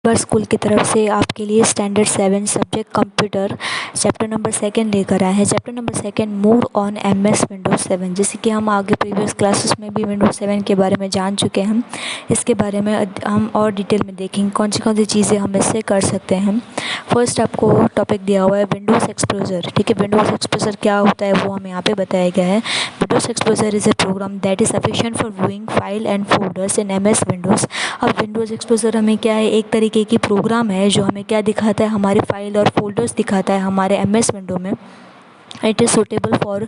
बार school की तरफ से आपके लिए standard 7 subject computer chapter number 2 लेकर आए हैं। Chapter number 2 move on MS Windows 7। जैसे कि हम आगे प्रीवियस क्लासेस में भी विंडोज़ 7 के बारे में जान चुके हैं, इसके बारे में हम और डिटेल में देखेंगे कौन सी चीज़ें हम इससे कर सकते हैं। फर्स्ट आपको टॉपिक दिया हुआ है विंडोज़ एक्सप्लोजर। ठीक है, विंडोज़ एक्सप्लोजर क्या होता है वो हमें यहाँ पे बताया गया है। Windows explorer is a program that is sufficient for viewing file and folders in MS Windows. अब विंडोज़ एक्सप्लोजर हमें क्या है, एक तरीके की प्रोग्राम है जो हमें क्या दिखाता है, हमारे फाइल और फोल्डर्स दिखाता है हमारे एमएस विंडो में। It is suitable for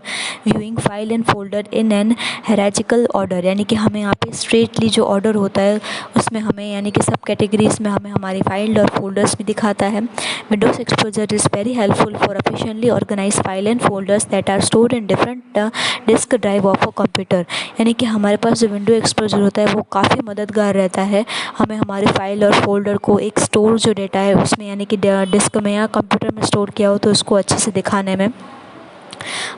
viewing file and folder in an hierarchical order, यानी कि हमें यहाँ पे स्ट्रेटली जो ऑर्डर होता है उसमें हमें यानी कि सब कैटेगरीज में हमें हमारी फाइल और फोल्डर्स भी दिखाता है। Windows explorer is very helpful for efficiently organize file and folders that are stored in different disk drive of a computer. यानी कि हमारे पास जो विंडो एक्सप्लोजर होता है वो काफ़ी मददगार रहता है हमें हमारे फाइल और फोल्डर को एक स्टोर जो डेटा है उसमें यानी कि डिस्क में या कंप्यूटर में स्टोर किया हो तो उसको अच्छे से दिखाने में।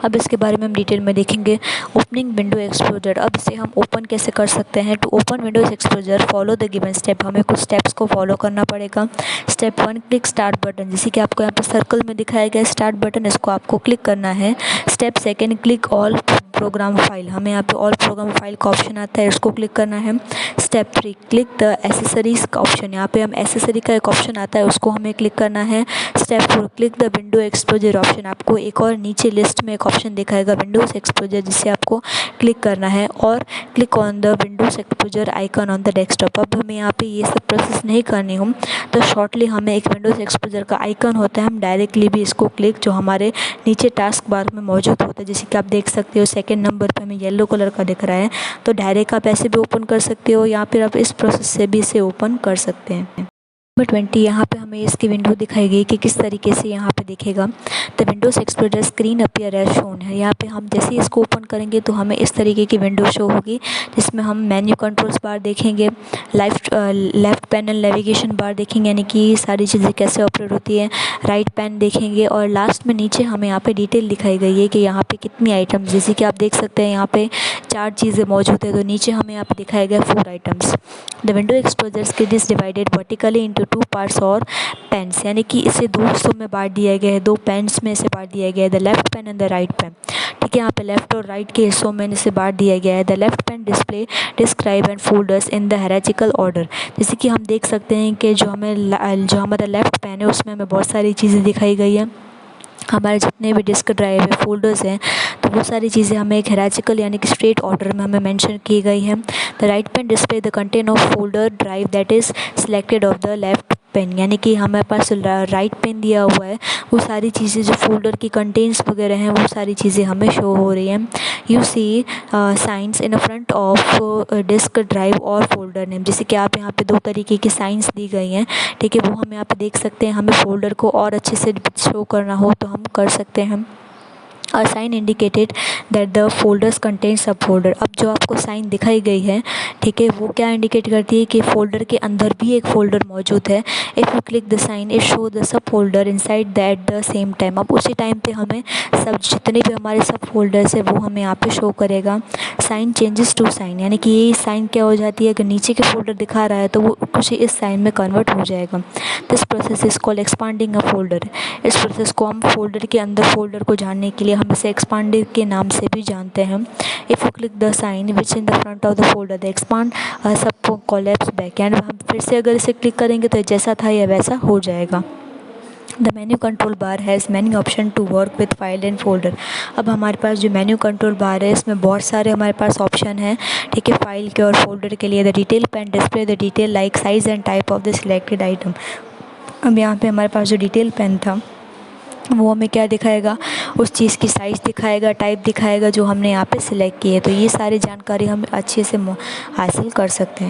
अब इसके बारे में हम डिटेल में देखेंगे। ओपनिंग विंडो एक्सप्लोजर, अब इसे हम ओपन कैसे कर सकते हैं। To open Windows explorer follow the given step, हमें कुछ स्टेप्स को फॉलो करना पड़ेगा। Step 1, click start button. जैसे कि आपको यहाँ पर सर्कल में दिखाया गया स्टार्ट बटन, इसको आपको क्लिक करना है। Step 2, click all program file, हमें यहाँ पे ऑल प्रोग्राम फाइल का ऑप्शन आता है, इसको क्लिक करना है। स्टेप 3, क्लिक द एसेसरीज का ऑप्शन, यहाँ पे हम एसेसरी का एक ऑप्शन आता है उसको हमें क्लिक करना है। Step 4, click the window एक्सप्लोजर option, आपको एक और नीचे लिस्ट में एक ऑप्शन दिखाएगा विंडोज़ एक्सप्लोजर जिसे आपको क्लिक करना है। और click on the Windows एक्सप्लोजर icon on the desktop. अब हमें यहाँ पे ये सब प्रोसेस नहीं करनी हो तो शॉर्टली हमें एक विंडोज़ एक्सप्लोजर का आइकन होता है, हम डायरेक्टली भी इसको क्लिक जो हमारे नीचे टास्क बार में मौजूद होता है, जैसे कि आप देख सकते हो 2nd नंबर पे हमें येलो कलर का दिख रहा है, तो डायरेक्ट आप ऐसे भी ओपन कर सकते हो या फिर आप इस प्रोसेस से भी इसे ओपन कर सकते हैं। नंबर 20, यहाँ पे हमें इसकी विंडो दिखाई गई कि किस तरीके से यहाँ पे दिखेगा। The Windows explorer screen appear as shown है, यहाँ पे हम जैसे ही इसको ओपन करेंगे तो हमें इस तरीके की विंडो शो होगी जिसमें हम मेन्यू कंट्रोल्स बार देखेंगे, लेफ़्ट पैनल नेविगेशन बार देखेंगे यानी कि सारी चीज़ें कैसे ऑपरेट होती है, राइट पैन देखेंगे और लास्ट में नीचे हमें यहाँ पे डिटेल दिखाई गई है कि यहाँ पे कितनी आइटम्स, जैसे कि आप देख सकते हैं यहाँ पे 4 चीज़ें मौजूद है तो नीचे हमें यहाँ पे दिखाया गया 4 items. The window एक्सप्लोजर screen is divided vertically into 2 parts और पेन्स, यानी कि इसे 2 हिस्सों में बांट दिया गया है, 2 पेन्स में इसे बांट दिया गया है, the left pane and the right pane. ठीक है, यहाँ पे लेफ्ट और राइट के हिस्सों में इसे बांट दिया गया है। The left pane display describe and folders in the hierarchical order, जैसे कि हम देख सकते हैं कि जो हमारा लेफ्ट पेन है उसमें हमें बहुत सारी चीज़ें दिखाई गई है, हमारे जितने भी डिस्क ड्राइव है फोल्डर्स हैं तो वो सारी चीज़ें हमें एक हायरार्चिकल यानी कि स्ट्रेट ऑर्डर में हमें मेंशन की गई है। The right pane display the content of folder drive that is selected of the left pane, यानी कि हमारे पास राइट पेन दिया हुआ है, वो सारी चीज़ें जो फोल्डर की कंटेंट्स वगैरह हैं वो सारी चीज़ें हमें शो हो रही हैं। You see signs in front of disk drive और फोल्डर नेम, जैसे कि आप यहाँ पे 2 तरीके की साइंस दी गई हैं। ठीक है, वो हम यहाँ पे देख सकते हैं, हमें फोल्डर को और अच्छे से शो करना हो तो हम कर सकते हैं। और sign indicated that the folders contain sub folder, अब जो आपको साइन दिखाई गई है ठीक है वो क्या इंडिकेट करती है कि फोल्डर के अंदर भी एक फ़ोल्डर मौजूद है। If you click the sign it show the sub folder inside that the same time, अब उसी टाइम पे हमें सब जितने भी हमारे सब फोल्डर्स है वो हमें यहाँ पे शो करेगा। साइन चेंजेस टू साइन, यानी कि ये साइन क्या हो जाती है, अगर नीचे के फोल्डर दिखा रहा है तो वो कुछ इस साइन में कन्वर्ट हो जाएगा। This process is called expanding a folder, इस प्रोसेस को हम फोल्डर के अंदर फोल्डर को जानने के लिए हम इसे एक्सपांडिंग के नाम से भी जानते हैं। If you click the sign which in the front of the folder the expand sub collapse back, यानी हम फिर से अगर इसे क्लिक करेंगे तो जैसा था या वैसा हो जाएगा। The menu control bar has many option to work with file and folder, अब हमारे पास जो मेन्यू कंट्रोल बार है इसमें बहुत सारे हमारे पास ऑप्शन हैं। ठीक है, फाइल के और फोल्डर के लिए the detail pane display the detail like size and type of the selected item, अब यहाँ पे हमारे पास जो डिटेल पेन था वो हमें क्या दिखाएगा, उस चीज़ की साइज़ दिखाएगा, टाइप दिखाएगा जो हमने यहाँ पे सिलेक्ट की है, तो ये सारी जानकारी हम अच्छे से हासिल कर सकते हैं।